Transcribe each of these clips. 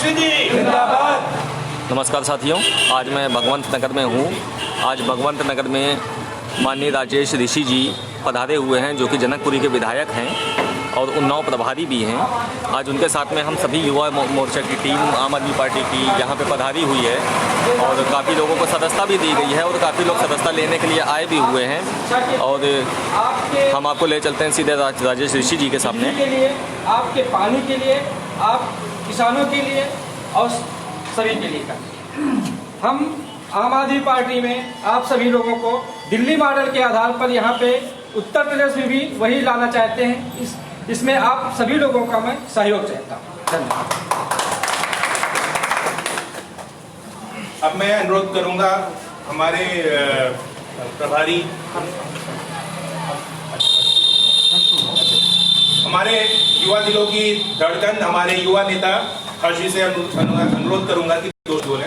ऋषि जी जिंदाबाद। नमस्कार साथियों, आज मैं भगवंत नगर में हूँ। आज भगवंत नगर में माननीय राजेश ऋषि जी पधारे हुए हैं, जो कि जनकपुरी के विधायक हैं और उन्नाव प्रभारी भी हैं। आज उनके साथ में हम सभी युवा मोर्चा की टीम आम आदमी पार्टी की यहाँ पे पधारी हुई है और काफ़ी लोगों को सदस्यता भी दी गई है और काफ़ी लोग सदस्यता लेने के लिए आए भी हुए हैं। और हम आपको ले चलते हैं सीधे राजेश ऋषि जी के सामने। के लिए, आपके पानी के लिए, आप किसानों के लिए और सभी के लिए हम आम आदमी पार्टी में आप सभी लोगों को दिल्ली मॉडल के आधार पर यहाँ पे उत्तर प्रदेश में भी वही लाना चाहते हैं। इसमें आप सभी लोगों का मैं सहयोग चाहता हूँ। धन्यवाद। अब मैं अनुरोध करूंगा हमारे प्रभारी, हमारे युवा दिलों की धड़कन, हमारे युवा नेता हर्षी से अनुरोध करूंगा कि दो बोले।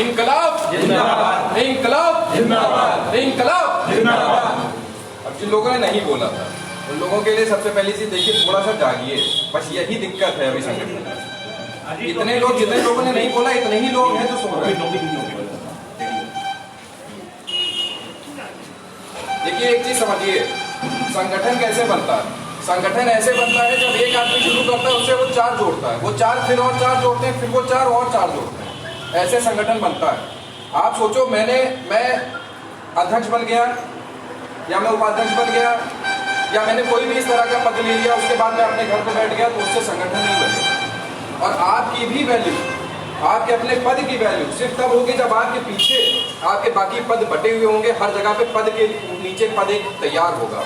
इंकलाब जिंदाबाद, इंकलाब जिंदाबाद, इंकलाब जिंदाबाद। अब जिन लोगों ने नहीं बोला था उन लोगों के लिए सबसे पहली चीज देखिए, थोड़ा सा जागिए। बस यही दिक्कत है अभी संगठन में। इतने लोग, जितने लोगों ने नहीं बोला, इतने ही लोग हैं जो सुन रहे हैं। देखिए एक चीज समझिए, संगठन कैसे बनता है। संगठन ऐसे बनता है जब एक आदमी शुरू करता है, उससे वो चार जोड़ता है, वो चार फिर और चार जोड़ते हैं, फिर वो चार और चार जोड़ते हैं। ऐसे संगठन बनता है। आप सोचो, मैं अध्यक्ष बन गया या मैं उपाध्यक्ष बन गया या मैंने कोई भी इस तरह का पद ले लिया, उसके बाद मैं अपने घर पर बैठ गया, तो उससे संगठन नहीं बनेगा। और आपकी भी वैल्यू, आपके अपने पद की वैल्यू सिर्फ तब होगी जब आपके पीछे आपके बाकी पद बटे हुए होंगे। हर जगह पे पद के नीचे पद एक तैयार होगा।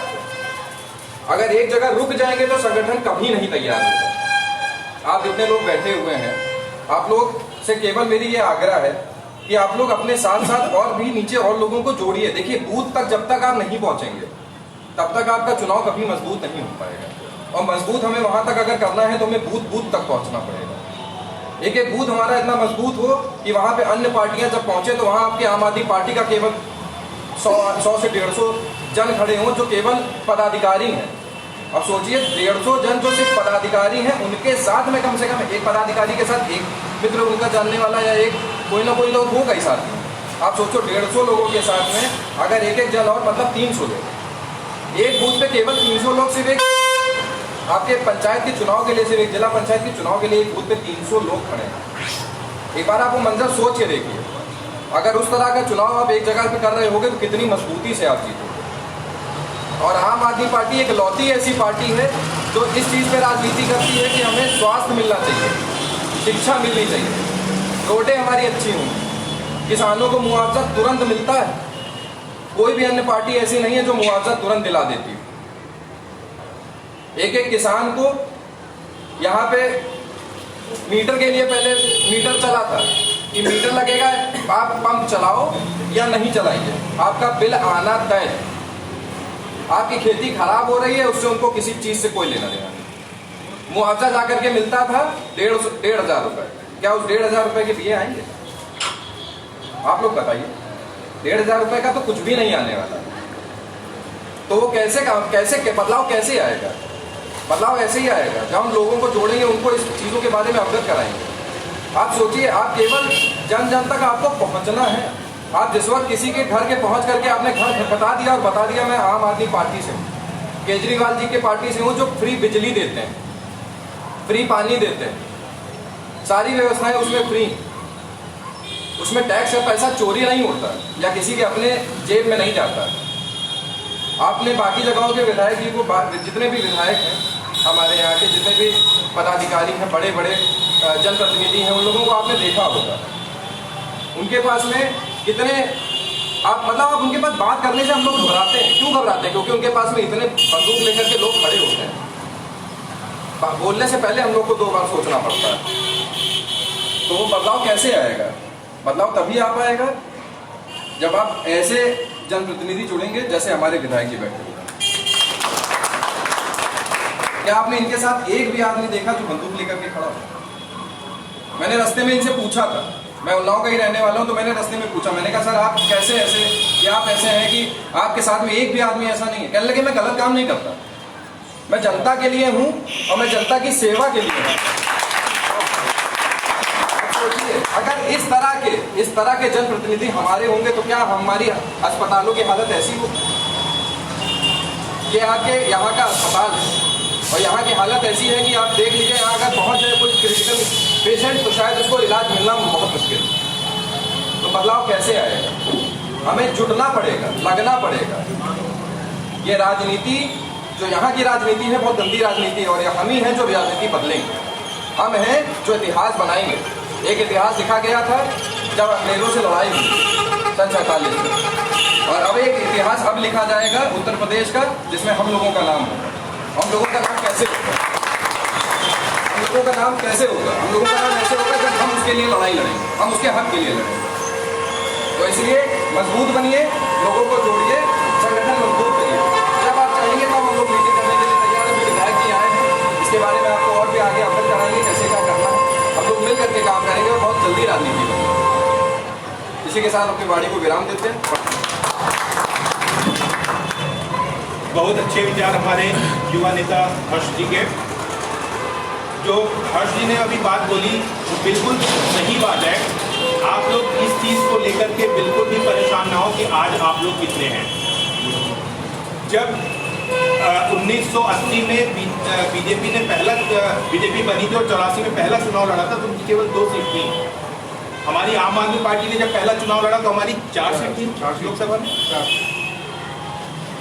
अगर एक जगह रुक जाएंगे तो संगठन कभी नहीं तैयार होगा। आप जितने लोग बैठे हुए हैं, आप लोग से केवल मेरी ये आग्रह है कि आप लोग अपने साथ साथ और भी नीचे और लोगों को जोड़िए। देखिए, बूथ तक जब तक आप नहीं पहुंचेंगे तब तक आपका चुनाव कभी मजबूत नहीं हो पाएगा। और मजबूत हमें वहां तक अगर करना है तो हमें बूथ बूथ तक पहुंचना पड़ेगा। एक एक बूथ हमारा इतना मजबूत हो कि वहां पे अन्य पार्टियां जब पहुंचे तो वहां आपकी आम आदमी पार्टी का केवल 100 से 150 जन खड़े हों जो केवल पदाधिकारी हैं। अब सोचिए, 150 जन जो सिर्फ पदाधिकारी हैं, उनके साथ में कम से कम एक पदाधिकारी के साथ एक मित्र उनका जानने वाला या एक कोई ना कोई लोग होगा ही साथ में। आप सोचो, 150 लोगों के साथ में अगर एक एक जन और, मतलब 300 लोग एक बूथ पे, केवल 300 लोग सिर्फ एक आपके पंचायत के चुनाव के लिए, सिर्फ एक जिला पंचायत के चुनाव के लिए एक बूथ पे 300 लोग खड़े हैं। एक बार आप वो मंजर सोच के देखिए। अगर उस तरह का चुनाव आप एक जगह पे कर रहे होगे तो कितनी मजबूती से आप जीतोगे। और आम आदमी पार्टी एक लौती ऐसी पार्टी है जो इस चीज पे राजनीति करती है कि हमें स्वास्थ्य मिलना चाहिए, शिक्षा मिलनी चाहिए, रोडें हमारी अच्छी हों, किसानों को मुआवजा तुरंत मिलता है। कोई भी अन्य पार्टी ऐसी नहीं है जो मुआवजा तुरंत दिला देती है। एक एक किसान को यहाँ पे मीटर के लिए पहले मीटर चला था कि मीटर लगेगा, आप पंप चलाओ या नहीं चलाइए, आपका बिल आना तय। आपकी खेती खराब हो रही है, उससे उनको किसी चीज से कोई लेना देना नहीं। मुआवजा जाकर के मिलता था 1,500 रुपए। क्या उस 1,500 रुपए के दिए आएंगे? आप लोग बताइए। 1,500 रुपए का तो कुछ भी नहीं आने वाला। तो वो कैसे बदलाव कैसे आएगा? बदलाव ऐसे ही आएगा जब हम लोगों को जोड़ेंगे, उनको इस चीजों के बारे में अवगत कराएंगे। आप सोचिए, आप केवल जन जन तक आपको पहुंचना है। आप जिस वक्त किसी के घर के पहुंच करके आपने घर बता दिया और बता दिया मैं आम आदमी पार्टी से हूँ, केजरीवाल जी के पार्टी से हूँ, जो फ्री बिजली देते हैं, फ्री पानी देते हैं, सारी व्यवस्थाएं उसमें फ्री, उसमें टैक्स का पैसा चोरी नहीं होता या किसी के अपने जेब में नहीं जाता। आपने बाकी जगहों के विधायक जी को, जितने भी विधायक हैं हमारे यहाँ के, जितने भी पदाधिकारी हैं, बड़े बड़े जनप्रतिनिधि हैं, उन लोगों को आपने देखा होगा। उनके पास में कितने आप उनके पास बात करने से हम लोग घबराते हैं। क्यों घबराते हैं? क्योंकि उनके पास में इतने बंदूक लेकर के लोग खड़े होते हैं। बोलने से पहले हम लोग को 2 बार सोचना पड़ता है। तो वो बदलाव कैसे आएगा? बदलाव तभी आ पाएगा जब आप ऐसे जनप्रतिनिधि जुड़ेंगे जैसे हमारे विधायक जी बैठे हुए हैं। क्या आपने इनके साथ एक भी आदमी देखा जो बंदूक लेकर के खड़ा हो? मैंने रास्ते में इनसे पूछा था, मैं उन्नाव का ही रहने वाला हूं, तो मैंने रास्ते में पूछा, मैंने कहा सर आप कैसे ऐसे, क्या आप ऐसे हैं कि आपके साथ में एक भी आदमी ऐसा नहीं है? कहने लगे मैं गलत काम नहीं करता, मैं जनता के लिए हूं और मैं जनता की सेवा के लिए हूं। सोचिए, अगर इस तरह के जनप्रतिनिधि हमारे होंगे तो क्या हमारी अस्पतालों की हालत ऐसी हो कि आपके यहाँ का अस्पताल और यहाँ की हालत ऐसी है कि आप देख लीजिए, यहाँ अगर पहुँच जाए कोई क्रिटिकल पेशेंट तो शायद उसको इलाज मिलना बहुत मुश्किल है। तो बदलाव कैसे आएगा? हमें जुटना पड़ेगा, लगना पड़ेगा। ये राजनीति जो यहाँ की राजनीति है बहुत गंदी राजनीति है, और हम ही हैं जो राजनीति बदलेंगे। हम हैं जो इतिहास बनाएंगे। एक इतिहास लिखा गया था जब अंग्रेजों से लड़ाई हुई सन 47 में, और अब एक इतिहास अब लिखा जाएगा उत्तर प्रदेश का, जिसमें हम लोगों का नाम होगा। हम लोगों का नाम कैसे होगा? हम लोगों का नाम कैसे होगा? हम लोगों का नाम ऐसे होगा जब हम उसके लिए लड़ाई लड़ेंगे, हम उसके हक के लिए लड़ेंगे। तो इसलिए मजबूत बनिए, लोगों को जोड़िए, संगठन मजबूत करिए। जब आप चाहेंगे तो हम लोग मीटिंग करने के लिए तैयार हैं। विधायक जी आए हैं, इसके बारे में आपको और भी आगे अवगत कराएंगे कैसे क्या करना है। हम लोग मिल करके काम करेंगे और बहुत जल्दी राजनीति बनेगी। इसी के साथ अपनी वाणी को विराम देते हैं। बहुत अच्छे विचार हमारे युवा नेता हर्ष जी के। जो हर्ष जी ने अभी बात बोली वो बिल्कुल सही बात है। आप लोग इस चीज़ को लेकर के बिल्कुल भी परेशान ना हो कि आज आप लोग कितने हैं। जब 1980 में बीजेपी ने बीजेपी बनी थी और 84 में पहला चुनाव लड़ा था तो उनकी केवल 2 सीट थी। हमारी आम आदमी पार्टी ने जब पहला चुनाव लड़ा तो हमारी 4 सीट थी लोकसभा में।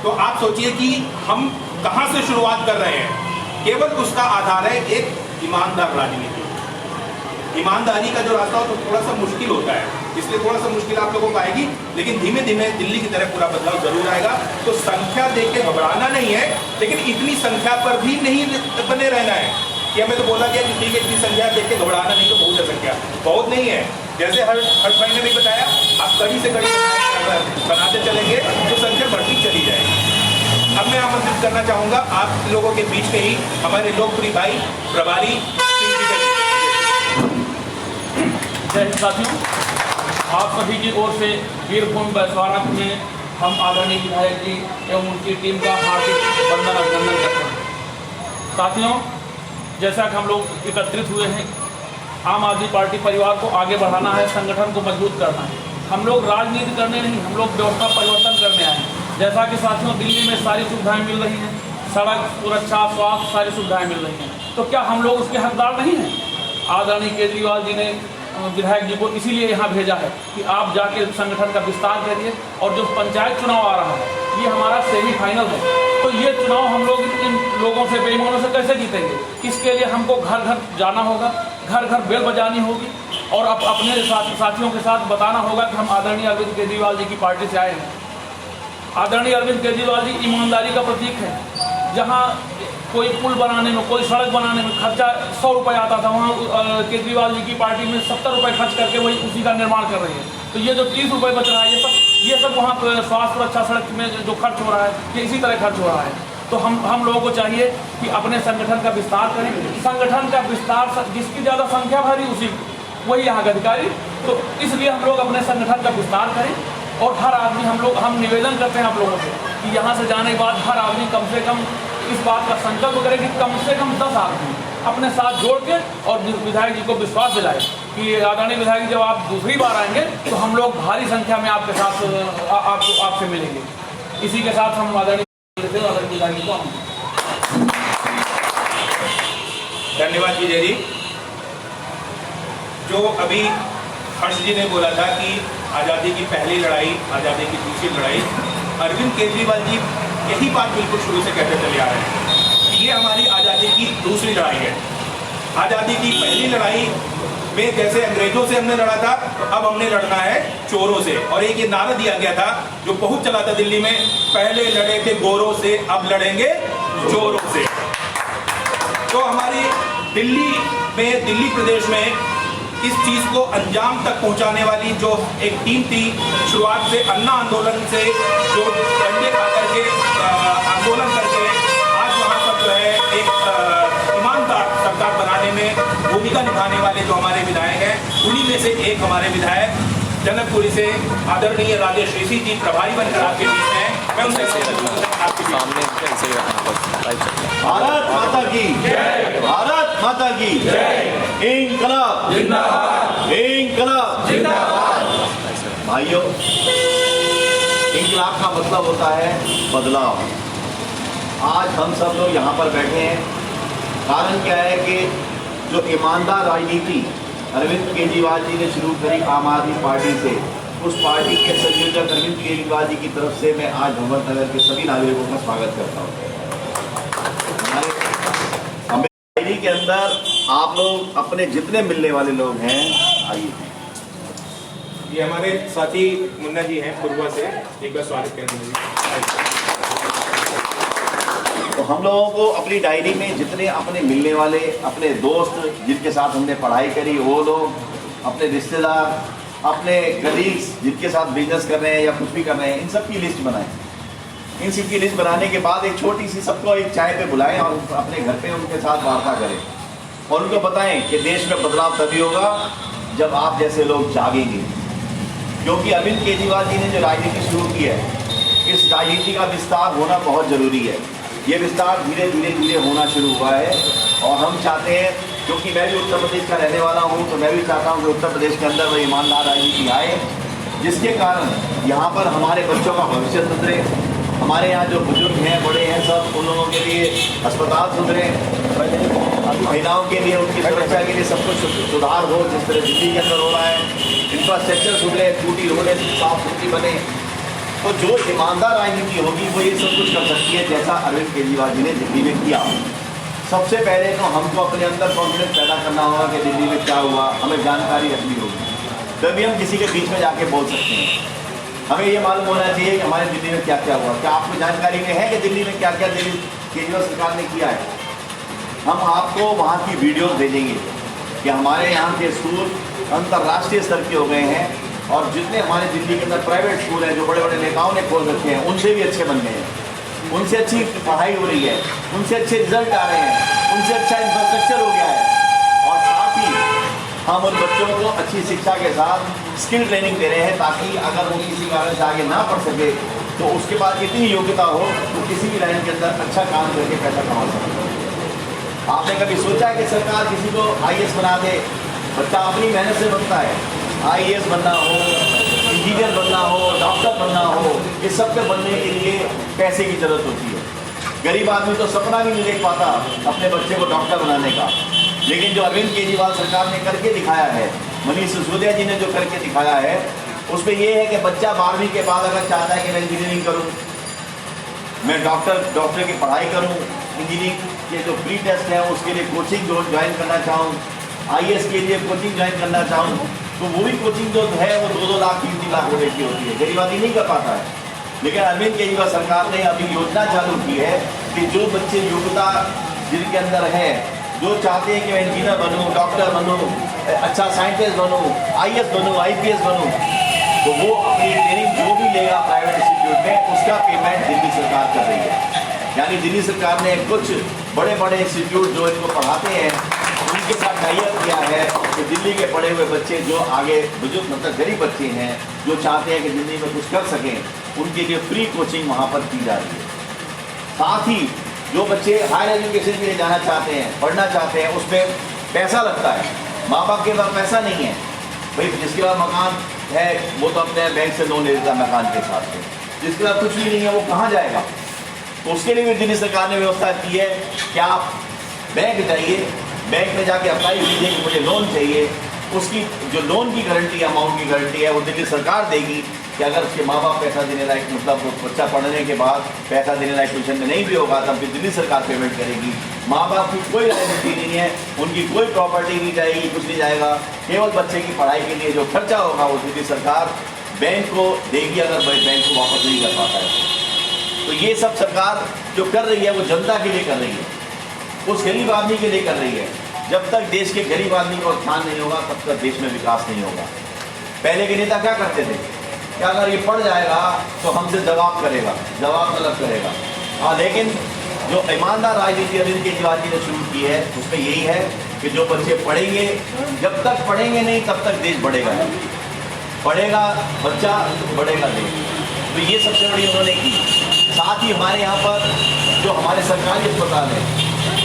तो आप सोचिए कि हम कहां से शुरुआत कर रहे हैं। केवल उसका आधार है एक ईमानदार राजनीति। ईमानदारी का जो रास्ता हो तो थोड़ा सा मुश्किल होता है, इसलिए थोड़ा सा मुश्किल आप लोगों को आएगी, लेकिन धीमे धीमे दिल्ली की तरह पूरा बदलाव जरूर आएगा। तो संख्या देख के घबराना नहीं है, लेकिन इतनी संख्या पर भी नहीं बने रहना है कि हमें तो बोला गया कि ठीक है इतनी संख्या देख के घबराना नहीं, तो बहुत है संख्या, बहुत नहीं है। जैसे हर्ष भाई ने भी बताया, आप कड़ी से कड़ी बनाते चलेंगे तो संख्या बढ़ती चली जाएगी। अब मैं आमंत्रित करना चाहूँगा आप लोगों के बीच में ही हमारे लोकप्रिय भाई प्रभारी जय हिंद साथियों, आप सभी की ओर से वीरभूमि बैसवानक में हम आदरणीय विधायक जी एवं उनकी टीम का हार्दिक वंदन अभिनंदन करते हैं। साथियों, जैसा कि हम लोग एकत्रित हुए हैं, आम आदमी पार्टी परिवार को आगे बढ़ाना है, संगठन को मजबूत करना है। हम लोग राजनीति करने नहीं, हम लोग व्यवस्था परिवर्तन करने आए हैं। जैसा कि साथियों दिल्ली में सारी सुविधाएँ मिल रही हैं, सड़क, सुरक्षा, स्वास्थ्य, सारी सुविधाएँ मिल रही हैं, तो क्या हम लोग उसके हकदार नहीं हैं? आदरणीय केजरीवाल जी ने विधायक जी को इसीलिए यहाँ भेजा है कि आप जाके संगठन का विस्तार करिए। और जो पंचायत चुनाव आ रहा है ये हमारा सेमीफाइनल है, तो ये चुनाव हम लोग इन लोगों से, बेईमानों से कैसे जीतेंगे? इसके लिए हमको घर घर जाना होगा, घर घर बेल बजानी होगी और अपने साथियों के साथ बताना होगा कि हम आदरणीय अरविंद केजरीवाल जी की पार्टी से आए हैं। आदरणीय अरविंद केजरीवाल जी ईमानदारी का प्रतीक है। जहाँ कोई पुल बनाने में, कोई सड़क बनाने में खर्चा 100 रुपये आता था, वहाँ केजरीवाल जी की पार्टी में 70 रुपये खर्च करके वही उसी का निर्माण कर रही है। तो ये जो 30 रुपये बच रहा है, ये सब वहाँ स्वास्थ्य सुरक्षा, सड़क में जो खर्च हो रहा है, ये इसी तरह खर्च हो रहा है। तो हम लोगों को चाहिए कि अपने संगठन का विस्तार करें। संगठन का विस्तार, जिसकी ज़्यादा संख्या भरी उसी वही यहाँ का अधिकारी। तो इसलिए हम लोग अपने संगठन का विस्तार करें और हर आदमी, हम निवेदन करते हैं आप लोगों से कि यहाँ से जाने के बाद हर आदमी कम से कम इस बात का संकल्प करे कि कम से कम 10 आदमी अपने साथ जोड़ के और विधायक जी को विश्वास दिलाए कि आदरणीय विधायक जब आप दूसरी बार आएंगे तो हम लोग भारी संख्या में आपके साथ आपसे मिलेंगे। इसी के साथ हम आदरणीय विधायक जी को धन्यवाद विजय जी। जो अभी हर्ष जी ने बोला था कि आज़ादी की पहली लड़ाई, आज़ादी की दूसरी लड़ाई, अरविंद केजरीवाल जी यही बात बिल्कुल शुरू से कहते चले आ रहे हैं कि ये हमारी आज़ादी की दूसरी लड़ाई है। आज़ादी की पहली लड़ाई में जैसे अंग्रेजों से हमने लड़ा था, तो अब हमने लड़ना है चोरों से। और एक ये नारा दिया गया था जो बहुत चला था दिल्ली में, पहले लड़े थे गोरों से, अब लड़ेंगे चोरों से। तो हमारी दिल्ली प्रदेश में इस चीज को अंजाम तक पहुंचाने वाली जो एक टीम थी, शुरुआत से अन्ना आंदोलन से जो डंडे खा करके आंदोलन करके आज वहां पर जो है एक ईमानदार सरकार बनाने में भूमिका निभाने वाले जो हमारे विधायक हैं, उन्हीं में से एक हमारे विधायक जनकपुरी से आदरणीय राजेश ऋषि जी प्रभारी बनकर आपके बीच में हैं। मैं उनसे आपके सामने भारत माता की जय, भारत माता की जय। इंकलाब जिंदाबाद, इंकलाब जिंदाबाद। भाइयों, इंकलाब का मतलब होता है बदलाव। आज हम सब लोग यहाँ पर बैठे हैं, कारण क्या है कि जो ईमानदार राजनीति अरविंद केजरीवाल जी ने शुरू करी आम आदमी पार्टी से, उस पार्टी के संयोजक अरविंद केजरीवाल जी की तरफ से मैं आज भगवंत नगर के सभी नागरिकों का स्वागत करता हूँ। हमें डायरी के अंदर आप लोग अपने जितने मिलने वाले लोग हैं आइए। ये हमारे साथी मुन्ना जी हैं पूर्वा से, एक बार स्वागत करेंगे जी। तो हम लोगों को अपनी डायरी में जितने अपने मिलने वाले, अपने दोस्त जिनके साथ हमने पढ़ाई करी, वो लोग, अपने रिश्तेदार, अपने कलीग्स जिनके साथ बिजनेस कर रहे हैं या कुछ भी कर रहे हैं, इन सब की लिस्ट बनाएं। इन सब की लिस्ट बनाने के बाद एक छोटी सी सबको एक चाय पे बुलाएं और अपने घर पे उनके साथ वार्ता करें और उनको बताएं कि देश में बदलाव तभी होगा जब आप जैसे लोग जागेंगे। क्योंकि अरविंद केजरीवाल जी ने जो राजनीति शुरू की है, इस राजनीति का विस्तार होना बहुत ज़रूरी है। ये विस्तार धीरे धीरे होना शुरू हुआ है और हम चाहते हैं, क्योंकि मैं भी उत्तर प्रदेश का रहने वाला हूँ, तो मैं भी चाहता हूँ कि उत्तर प्रदेश के अंदर वो ईमानदार राजनीति आए, जिसके कारण यहाँ पर हमारे बच्चों का भविष्य सुधरे, हमारे यहाँ जो बुजुर्ग हैं, बड़े हैं, सब उन लोगों के लिए अस्पताल सुधरे, महिलाओं के लिए उनकी सुरक्षा के लिए सब कुछ सुधार हो, जिस तरह दिल्ली के अंदर हो रहा है, इंफ्रास्ट्रक्चर सुधरे, टूटी रोडें साफ सुथरी बने। तो जो ईमानदार राजनीति होगी वो ये सब कुछ कर सकती है, जैसा अरविंद केजरीवाल जी ने दिल्ली में किया। सबसे पहले तो हमको अपने अंदर कॉन्फिडेंस पैदा करना होगा कि दिल्ली में क्या हुआ, हमें जानकारी रखनी होगी, तभी हम किसी के बीच में जाके बोल सकते हैं। हमें ये मालूम होना चाहिए कि हमारे दिल्ली में क्या क्या हुआ। क्या आपको जानकारी में है कि दिल्ली में क्या क्या दिल्ली केजरीवाल सरकार ने किया है? हम आपको वहाँ की वीडियोस भेजेंगे कि हमारे यहाँ के स्कूल अंतर्राष्ट्रीय स्तर के हो गए हैं और जितने हमारे दिल्ली के अंदर प्राइवेट स्कूल हैं जो बड़े बड़े नेताओं ने खोल रखे हैं, उनसे भी अच्छे बन गए हैं, उनसे अच्छी पढ़ाई हो रही है, उनसे अच्छे रिजल्ट आ रहे हैं, उनसे अच्छा इंफ्रास्ट्रक्चर हो गया है और साथ ही हम उन बच्चों को अच्छी शिक्षा के साथ स्किल ट्रेनिंग दे रहे हैं, ताकि अगर वो किसी कारण से आगे ना पढ़ सके तो उसके बाद इतनी योग्यता हो तो किसी भी लाइन के अंदर अच्छा काम करके पैसा कमा सके। आपने कभी सोचा है कि सरकार किसी को IAS बना दे? बच्चा अपनी मेहनत से बनता है। IAS बनना हो, इंजीनियर बनना हो, डॉक्टर बनना हो, इस सब के बनने के लिए पैसे की जरूरत होती है। गरीब आदमी तो सपना भी नहीं देख पाता अपने बच्चे को डॉक्टर बनाने का, लेकिन जो अरविंद केजरीवाल सरकार ने करके दिखाया है, मनीष सिसोदिया जी ने जो करके दिखाया है, उसमें ये है कि बच्चा 12वीं के बाद अगर चाहता है कि मैं इंजीनियरिंग करूँ, मैं डॉक्टर की पढ़ाई करूँ, इंजीनियरिंग के जो प्री टेस्ट हैं उसके लिए कोचिंग ज्वाइन करना चाहूँ, IAS के लिए कोचिंग ज्वाइन करना चाहूँ, तो वो भी कोचिंग जो है वो 2-2 लाख 3-3 लाख रुपए की होती है। गरीब आदमी नहीं कर पाता है। लेकिन अरविंद केजरीवाल सरकार ने अभी योजना चालू की है कि जो बच्चे योग्यता जिनके अंदर है, जो चाहते हैं कि मैं इंजीनियर बनूँ, डॉक्टर बनूँ, अच्छा साइंटिस्ट बनूँ, IAS बनूँ, IPS बनूँ, तो वो अपनी ट्रेनिंग जो भी लेगा प्राइवेट इंस्टीट्यूट में, उसका पेमेंट दिल्ली सरकार कर रही है। यानी दिल्ली सरकार ने कुछ बड़े बड़े इंस्टीट्यूट जो इनको पढ़ाते हैं, उनके साथ टाइअप किया है कि दिल्ली के पढ़े हुए बच्चे जो आगे बुजुर्ग मतलब गरीब बच्चे हैं, जो चाहते हैं कि दिल्ली में कुछ कर सकें, उनके लिए फ्री कोचिंग वहाँ पर की जा रही है। साथ ही जो बच्चे हायर एजुकेशन के लिए जाना चाहते हैं, पढ़ना चाहते हैं, उसमें पैसा लगता है, माँ बाप के पास पैसा नहीं है। भाई जिसके पास मकान है वो तो अपने बैंक से लोन ले लेता है मकान के हिसाब से, जिसके पास कुछ भी नहीं है वो कहाँ जाएगा? तो उसके लिए भी दिल्ली सरकार ने व्यवस्था की है कि आप बैंक जाइए, बैंक में जाके अप्लाई कीजिए कि मुझे लोन चाहिए, उसकी जो लोन की गारंटी अमाउंट की गारंटी है वो दिल्ली सरकार देगी कि अगर उसके माँ बाप पैसा देने लायक, मतलब बच्चा पढ़ने के बाद पैसा देने लायक ट्यूशन में नहीं भी होगा तब भी दिल्ली सरकार पेमेंट करेगी। माँ बाप की कोई लायबिलिटी नहीं है, उनकी कोई प्रॉपर्टी नहीं जाएगी, कुछ नहीं जाएगा, केवल बच्चे की पढ़ाई के लिए जो खर्चा होगा वो दिल्ली सरकार बैंक को देगी अगर बैंक को वापस नहीं कर पाता है। तो ये सब सरकार जो कर रही है वो जनता के लिए कर रही है, उस गरीब आदमी के लिए कर रही है। जब तक देश के गरीब आदमी का उत्थान नहीं होगा तब तक देश में विकास नहीं होगा। पहले के नेता क्या करते थे कि अगर ये पढ़ जाएगा तो हमसे जवाब करेगा, जवाब तलब करेगा। हाँ, लेकिन जो ईमानदार राजनीति अरविंद केजरीवाल जी ने शुरू की है उसमें यही है कि जो बच्चे पढ़ेंगे, जब तक पढ़ेंगे नहीं तब तक देश बढ़ेगा नहीं, पढ़ेगा बच्चा तो बढ़ेगा देश। तो ये सबसे बड़ी उन्होंने की। साथ ही हमारे यहाँ पर जो हमारे सरकारी अस्पताल है,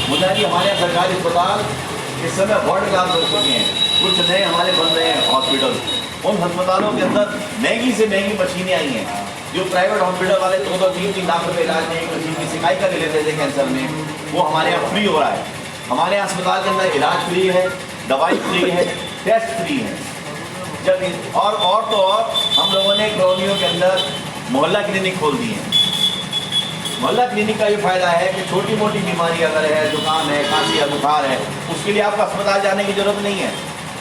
मुद्दा जी हमारे यहाँ सरकारी अस्पताल इस समय वर्ल्ड क्लास हो चुके हैं, कुछ नए हमारे बन रहे हैं हॉस्पिटल। उन अस्पतालों के अंदर महंगी से महंगी मशीनें आई हैं, जो प्राइवेट हॉस्पिटल वाले 2-3 लाख रुपए इलाज में एक मशीन की सिकाई का ले लेते थे कैंसर में, वो हमारे यहाँ फ्री हो रहा है। हमारे यहाँ अस्पताल के अंदर इलाज फ्री है, दवाई फ्री है, टेस्ट फ्री है। जब और तो और हम लोगों ने कॉलोनियों के अंदर मोहल्ला क्लिनिक खोल दिए हैं। मोहल्ला क्लिनिक का ये फायदा है कि छोटी मोटी बीमारी अगर है, जुकाम है, खांसी है, बुखार है, उसके लिए आपको अस्पताल जाने की जरूरत नहीं है।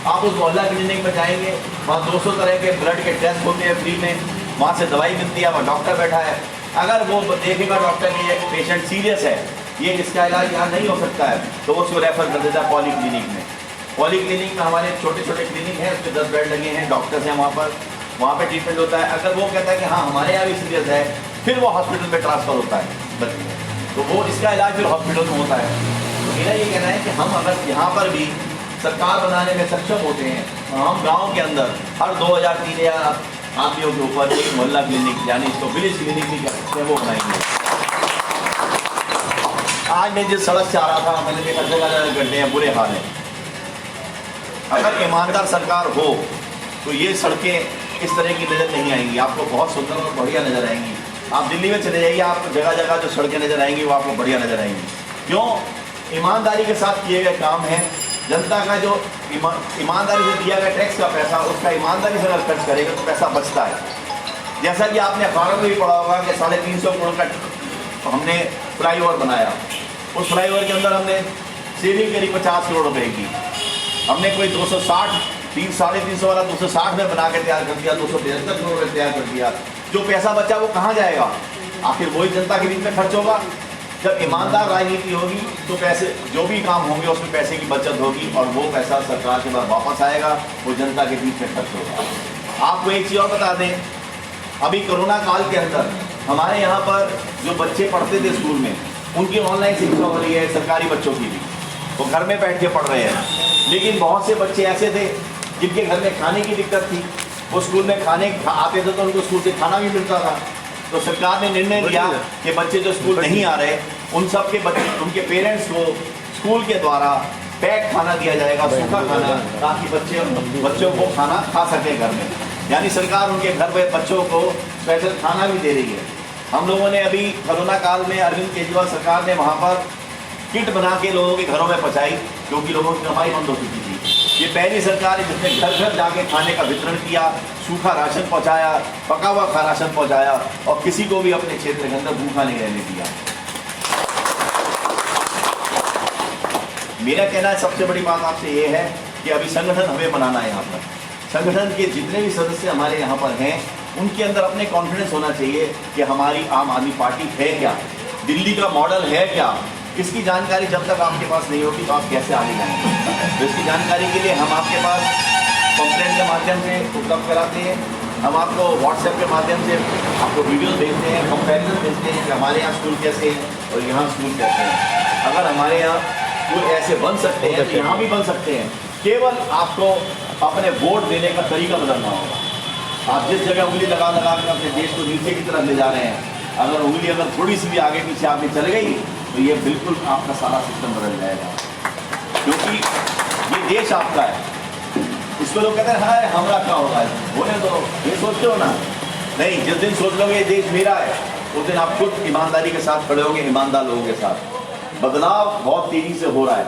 आप उस मोहल्ला क्लिनिक में जाएंगे, वहाँ 200 तरह के ब्लड के टेस्ट होते हैं फ्री में, वहाँ से दवाई मिलती है, वहाँ डॉक्टर बैठा है। अगर वो देखेगा डॉक्टर कि ये पेशेंट सीरियस है, ये इसका इलाज यहाँ नहीं हो सकता है, तो वो उसको रेफर कर देता है पॉली क्लिनिक में। पॉली क्लिनिक में हमारे छोटे छोटे क्लिनिक हैं, उसके 10 बेड लगे हैं, डॉक्टर्स हैं वहाँ पर ट्रीटमेंट होता है। अगर वो कहता है कि हाँ हमारे यहाँ भी सीरियस है, फिर वो हॉस्पिटल में ट्रांसफ़र होता है बच्चे, तो वो इसका इलाज फिर हॉस्पिटल में होता है। तो मेरा ये कहना है कि हम अगर यहाँ पर भी सरकार बनाने में सक्षम होते हैं, तो हम गाँव के अंदर हर 2000-3000 आदमियों के ऊपर एक मोहल्ला क्लिनिक, यानी इसको विलेज क्लिनिक भी कहते हैं, वो बनाएंगे। आज मैं जिस सड़क से आ रहा था, मैंने देखा जगह गड्ढे हैं, बुरे हाल हैं। अगर ईमानदार सरकार हो तो ये सड़कें इस तरह की नज़र नहीं आएंगी, आपको बहुत सुंदर और बढ़िया नज़र आएंगी। आप दिल्ली में चले जाइए, आपको जगह जगह जो सड़कें नज़र आएंगी वो आपको बढ़िया नज़र आएंगी। क्यों? ईमानदारी के साथ किए गए काम हैं। जनता का जो ईमानदारी से दिया गया टैक्स का पैसा, उसका ईमानदारी से अगर खर्च करेगा तो पैसा बचता है। जैसा कि आपने अखबारों में भी पढ़ा होगा कि 350 करोड़ का हमने फ्लाईओवर बनाया। उस फ्लाईओवर के अंदर हमने सेविंग करी 50 करोड़ रुपए की। हमने कोई 350 वाला 260 में बना के तैयार कर दिया, 273 करोड़ में तैयार कर दिया। जो पैसा बचा वो कहाँ जाएगा? आखिर वही जनता के बीच में खर्च होगा। जब ईमानदार राजनीति होगी तो पैसे, जो भी काम होंगे उसमें पैसे की बचत होगी और वो पैसा सरकार के पास वापस आएगा, वो जनता के बीच में खर्च होगा। आपको एक चीज़ और बता दें, अभी कोरोना काल के अंदर हमारे यहाँ पर जो बच्चे पढ़ते थे स्कूल में, उनकी ऑनलाइन शिक्षा हो रही है, सरकारी बच्चों की भी, वो घर में बैठ के पढ़ रहे हैं। लेकिन बहुत से बच्चे ऐसे थे जिनके घर में खाने की दिक्कत थी, वो स्कूल में खाने आते थे तो उनको स्कूल से खाना भी मिलता था। तो सरकार ने निर्णय लिया कि बच्चे जो स्कूल नहीं आ रहे, उन सब के बच्चे, उनके पेरेंट्स को स्कूल के द्वारा पैक खाना दिया जाएगा, सूखा खाना, ताकि बच्चों को खाना खा सके घर में। यानी सरकार उनके घर में बच्चों को स्पेशल खाना भी दे रही है। हम लोगों ने अभी कोरोना काल में अरविंद केजरीवाल सरकार ने वहाँ पर किट बना के लोगों के घरों में पहुँचाई, क्योंकि लोगों की कमाई बंद हो चुकी थी। ये पहली सरकार है जिसने घर घर जाके खाने का वितरण किया, सूखा राशन पहुंचाया, पका हुआ राशन पहुंचाया और किसी को भी अपने क्षेत्र के अंदर भूखा नहीं रहने दिया। मेरा कहना है, सबसे बड़ी बात आपसे ये है कि अभी संगठन हमें बनाना है। यहाँ पर संगठन के जितने भी सदस्य हमारे यहाँ पर हैं, उनके अंदर अपने कॉन्फिडेंस होना चाहिए कि हमारी आम आदमी पार्टी है क्या, दिल्ली का मॉडल है क्या। इसकी जानकारी जब तक आपके पास नहीं होगी तो आप कैसे आगे जाएंगे। तो इसकी जानकारी के लिए हम आपके पास पंपलेट के माध्यम से उपलब्ध कराते हैं, हम आपको व्हाट्सएप के माध्यम से आपको वीडियोस भेजते हैं, कंपैरिजन भेजते हैं कि हमारे यहाँ स्कूल कैसे हैं और यहाँ स्कूल कैसे हैं। अगर हमारे यहाँ स्कूल ऐसे बन सकते हैं तो यहाँ भी बन सकते हैं। केवल आपको अपने वोट देने का तरीका बदलना होगा। आप जिस जगह उंगली लगा लगा कर अपने देश को नीचे की तरफ ले जा रहे हैं, अगर उंगली अगर थोड़ी सी भी आगे पीछे आपकी चल गई तो ये बिल्कुल आपका सारा सिस्टम बदल जाएगा। क्योंकि ये देश आपका है। इसको लोग कहते हैं हाँ हमारा क्या होगा, होने दो, ये सोचते हो ना। नहीं, जिस दिन सोच लोगे ये देश मेरा है, उस दिन आप खुद ईमानदारी के साथ खड़े होंगे, ईमानदार लोगों के साथ। बदलाव बहुत तेजी से हो रहा है।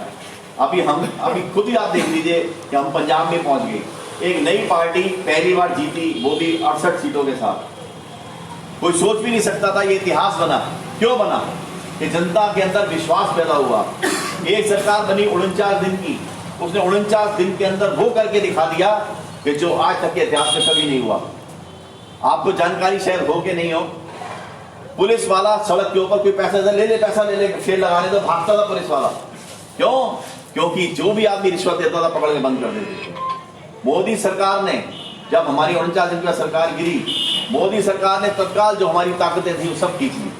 अभी खुद ही आप देख लीजिए कि हम पंजाब में पहुंच गए, एक नई पार्टी पहली बार जीती, वो भी 68 सीटों के साथ। कोई सोच भी नहीं सकता था, ये इतिहास बना। क्यों बना? कि जनता के अंदर विश्वास पैदा हुआ। एक सरकार बनी 49 दिन की, उसने 49 दिन के अंदर वो करके दिखा दिया कि जो आज तक के इतिहास में कभी नहीं हुआ। आपको जानकारी शायद हो कि नहीं हो, पुलिस वाला सड़क के ऊपर कोई पैसा ले ले, फेल लगाने तो भागता था पुलिस वाला। क्यों? क्योंकि जो भी आदमी रिश्वत देता था पकड़ के बंद कर देते थे। मोदी सरकार ने, जब हमारी 49 दिन की सरकार गिरी, मोदी सरकार ने तत्काल जो हमारी ताकतें थी वो सब खींच ली।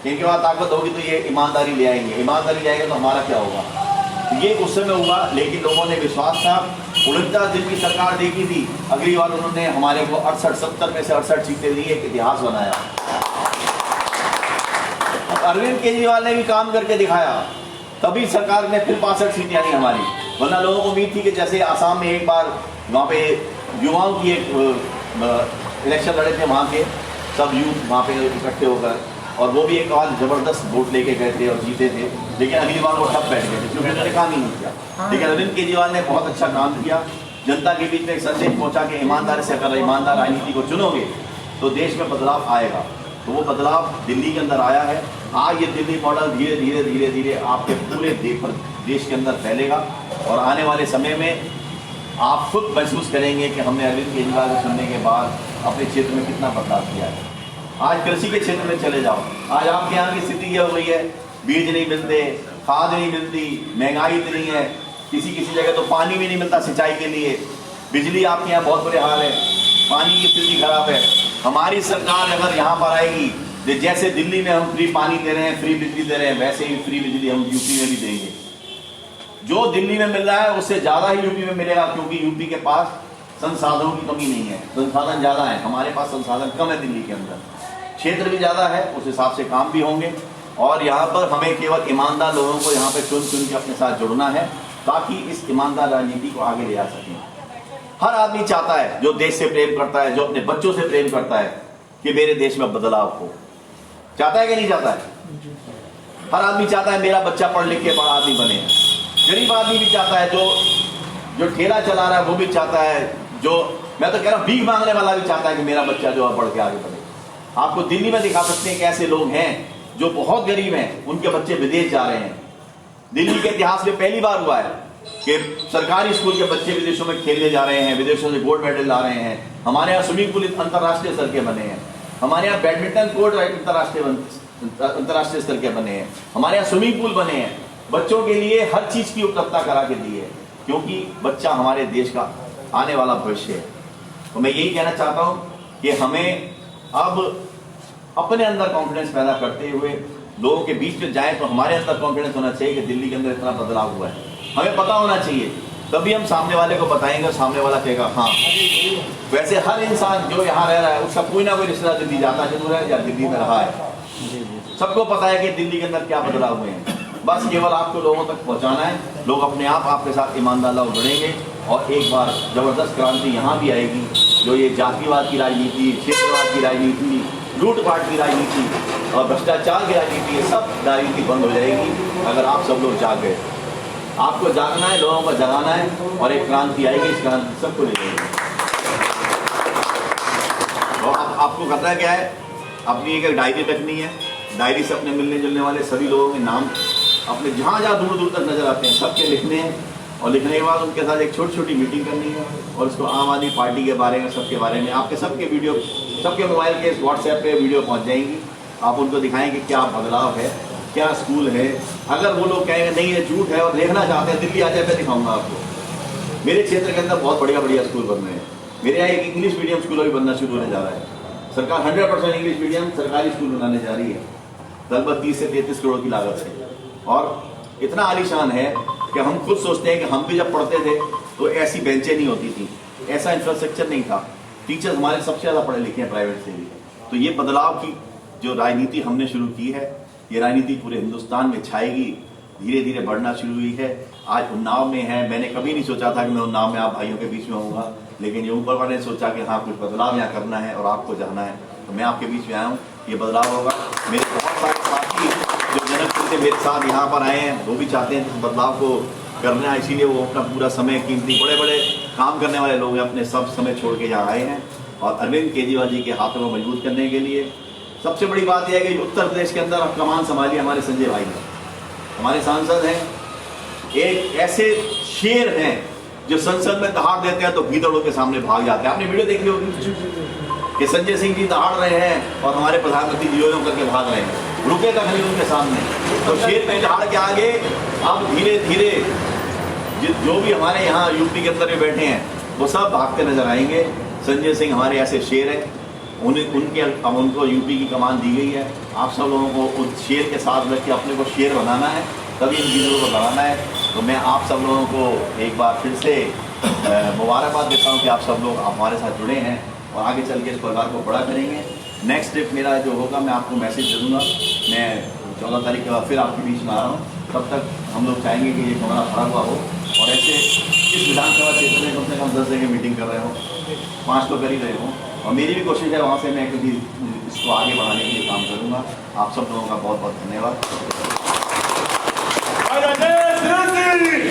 इनके बाद ताकत होगी तो ये ईमानदारी ले आएंगे, ईमानदारी ले आएंगे तो हमारा क्या होगा। ये उस समय हुआ, लेकिन लोगों ने विश्वास था। 49 दिन की सरकार देखी थी, अगली बार उन्होंने हमारे को 68-70 में से 68 सीटें दी, एक इतिहास बनाया। अरविंद केजरीवाल ने भी काम करके दिखाया, तभी सरकार में फिर 65 सीटें आई हमारी। वरना लोगों को उम्मीद थी कि जैसे आसाम में एक बार वहाँ पे युवाओं की एक इलेक्शन लड़े थे, वहाँ के सब यूथ वहाँ पे इकट्ठे होकर, और वो भी एक बार ज़बरदस्त वोट लेके गए थे और जीते थे, लेकिन अगली बार वो ठप बैठ गए थे क्योंकि उन्होंने काम ही नहीं किया। लेकिन अरविंद केजरीवाल ने बहुत अच्छा काम किया, जनता के बीच में एक संदेश पहुँचा कि ईमानदारी से अगर ईमानदार राजनीति को चुनोगे तो देश में बदलाव आएगा। तो वो बदलाव दिल्ली के अंदर आया है। आज ये दिल्ली मॉडल धीरे धीरे धीरे धीरे आपके पूरे देश के अंदर फैलेगा, और आने वाले समय में आप खुद महसूस करेंगे कि हमने अरविंद केजरीवाल को चुनने के बाद अपने क्षेत्र में कितना बदलाव किया है। आज कृषि के क्षेत्र में चले जाओ, आज आपके यहाँ की स्थिति ये हो गई है, बीज नहीं मिलते, खाद नहीं मिलती, महंगाई इतनी है, किसी जगह तो पानी भी नहीं मिलता सिंचाई के लिए, बिजली आपके यहाँ बहुत बुरे हाल है, पानी की स्थिति खराब है। हमारी सरकार अगर यहाँ पर आएगी, जैसे दिल्ली में हम फ्री पानी दे रहे हैं, फ्री बिजली दे रहे हैं, वैसे ही फ्री बिजली हम यूपी में भी देंगे। जो दिल्ली में मिल रहा है उससे ज़्यादा ही यूपी में मिलेगा, क्योंकि यूपी के पास संसाधनों की कमी नहीं है, संसाधन ज़्यादा है, हमारे पास संसाधन कम है दिल्ली के अंदर, क्षेत्र भी ज़्यादा है, उस हिसाब से काम भी होंगे। और यहाँ पर हमें केवल ईमानदार लोगों को यहाँ पे चुन के अपने साथ जुड़ना है, ताकि इस ईमानदार राजनीति को आगे ले जा सकें। हर आदमी चाहता है, जो देश से प्रेम करता है, जो अपने बच्चों से प्रेम करता है, कि मेरे देश में बदलाव हो। चाहता है कि नहीं चाहता है? हर आदमी चाहता है मेरा बच्चा पढ़ लिख के बड़ा आदमी बने। गरीब आदमी भी चाहता है, जो ठेला चला रहा है वो भी चाहता है, जो मैं तो कह रहा हूँ भीख मांगने वाला भी चाहता है कि मेरा बच्चा जो है पढ़ के आगे बढ़े। आपको दिल्ली में दिखा सकते हैं कि ऐसे लोग हैं जो बहुत गरीब हैं, उनके बच्चे विदेश जा रहे हैं। दिल्ली के इतिहास में पहली बार हुआ है कि सरकारी स्कूल के बच्चे विदेशों में खेलने जा रहे हैं, विदेशों से गोल्ड मेडल ला रहे हैं। हमारे यहाँ स्विमिंग पूल अंतर्राष्ट्रीय स्तर के बने हैं, हमारे यहाँ बैडमिंटन कोर्ट अंतर्राष्ट्रीय स्तर के बने हैं, हमारे यहाँ स्विमिंग पूल बने हैं। बच्चों के लिए हर चीज की उपलब्धता करा के दी है, क्योंकि बच्चा हमारे देश का आने वाला भविष्य है। तो मैं यही कहना चाहता हूँ कि हमें अब अपने अंदर कॉन्फिडेंस पैदा करते हुए लोगों के बीच में जाए, तो हमारे अंदर कॉन्फिडेंस होना चाहिए कि दिल्ली के अंदर इतना बदलाव हुआ है, हमें पता होना चाहिए, तभी हम सामने वाले को बताएंगे, सामने वाला कहेगा हाँ। वैसे हर इंसान जो यहाँ रह रहा है उसका कोई ना कोई रिश्तेदार दिल्ली जाता जरूर है या दिल्ली में रहा है, सबको पता है कि दिल्ली के अंदर क्या बदलाव हुए हैं। बस केवल आपको लोगों तक पहुँचाना है, लोग अपने आप आपके साथ ईमानदार लोग जुड़ेंगे, और एक बार जबरदस्त क्रांति यहाँ भी आएगी। जो ये जातिवाद की राजनीति, क्षेत्रवाद की राजनीति, लूटपाट की राजनीति और भ्रष्टाचार की राजनीति, ये सब राजनीति बंद हो जाएगी अगर आप सब लोग जाग गए। आपको जागना है, लोगों को जगाना है, और एक क्रांति आएगी, इस क्रांति सबको ले जाएगी। और आपको करना क्या है, अपनी एक डायरी रखनी है, डायरी से अपने मिलने जुलने वाले सभी लोगों के नाम अपने जहाँ जहाँ दूर दूर तक नजर आते हैं सबके लिखने हैं, और लिखने के बाद उनके साथ एक छोटी छोटी मीटिंग करनी है, और उसको आम आदमी पार्टी के बारे में, सबके बारे में, आपके सबके वीडियो, सबके मोबाइल के व्हाट्सएप पे वीडियो पहुंच जाएंगी। आप उनको दिखाएंगे क्या बदलाव है, क्या स्कूल है। अगर वो लोग कहेंगे नहीं ये झूठ है और देखना चाहते हैं, दिल्ली आ जाए, मैं दिखाऊंगा आपको। मेरे क्षेत्र के अंदर बहुत बढ़िया बढ़िया स्कूल बन रहे हैं। मेरे यहाँ एक इंग्लिश मीडियम स्कूल अभी बनना शुरू होने जा रहा है। सरकार 100% इंग्लिश मीडियम सरकारी स्कूल बनाने जा रही है, लगभग 30 से 33 करोड़ की लागत से, और इतना आलीशान है कि हम खुद सोचते हैं कि हम भी जब पढ़ते थे तो ऐसी बेंचें नहीं होती थी, ऐसा इंफ्रास्ट्रक्चर नहीं था, टीचर्स हमारे सबसे ज़्यादा पढ़े लिखे हैं प्राइवेट से भी। तो ये बदलाव की जो राजनीति हमने शुरू की है, ये राजनीति पूरे हिंदुस्तान में छाएगी, धीरे धीरे बढ़ना शुरू हुई है। आज उन्नाव में है, मैंने कभी नहीं सोचा था कि मैं उन्नाव में आप भाइयों के बीच में होऊंगा, लेकिन ये ऊपर वाले ने सोचा कि हाँ कुछ बदलाव यहाँ करना है और आपको जाना है, तो मैं आपके बीच में आया हूँ। ये बदलाव होगा। मेरे बहुत सारे साथी जो जनकपुर से मेरे साथ यहाँ पर आए हैं, वो भी चाहते हैं इस बदलाव को करना है, इसीलिए वो अपना पूरा समय, कीमती बड़े बड़े काम करने वाले लोग हैं, अपने सब समय छोड़ के यहाँ आए हैं, और अरविंद केजरीवाल जी के हाथों को मजबूत करने के लिए। सबसे बड़ी बात यह है कि उत्तर प्रदेश के अंदर कमान संभाली हमारे संजय भाई हैं, हमारे सांसद हैं, एक ऐसे शेर हैं जो संसद में दहाड़ देते हैं तो गीदड़ों के सामने भाग जाते हैं। आपने वीडियो देखी होगी कि संजय सिंह जी दहाड़ रहे हैं और हमारे प्रधानमंत्री जी यो करके भाग रहे हैं, रुके तक नहीं उनके सामने। तो शेर के दहाड़ के आगे अब धीरे धीरे जो भी हमारे यहाँ यूपी के अंदर में बैठे हैं वो सब भागते नजर आएंगे। संजय सिंह हमारे ऐसे शेर हैं, अब उनको यूपी की कमान दी गई है। आप सब लोगों को उस शेर के साथ रख के अपने को शेर बनाना है, तभी इन चीज़ों को बनाना है। तो मैं आप सब लोगों को एक बार फिर से मुबारकबाद देता हूँ कि आप सब लोग हमारे साथ जुड़े हैं और आगे चल के इस परिवार को बड़ा करेंगे। नेक्स्ट ट्रिप मेरा जो होगा मैं आपको मैसेज दे दूँगा। मैं 14 तारीख के बाद फिर आपके बीच में आ रहा हूँ। तब तक हम लोग चाहेंगे कि ये हमारा भरा हुआ हो और ऐसे इस विधानसभा क्षेत्र में कम से कम 10 जगह मीटिंग कर रहे हो, 5 तो कर ही रहे हो, और मेरी भी कोशिश है वहाँ से मैं कभी इसको आगे बढ़ाने के लिए काम करूँगा। आप सब लोगों का बहुत बहुत धन्यवाद।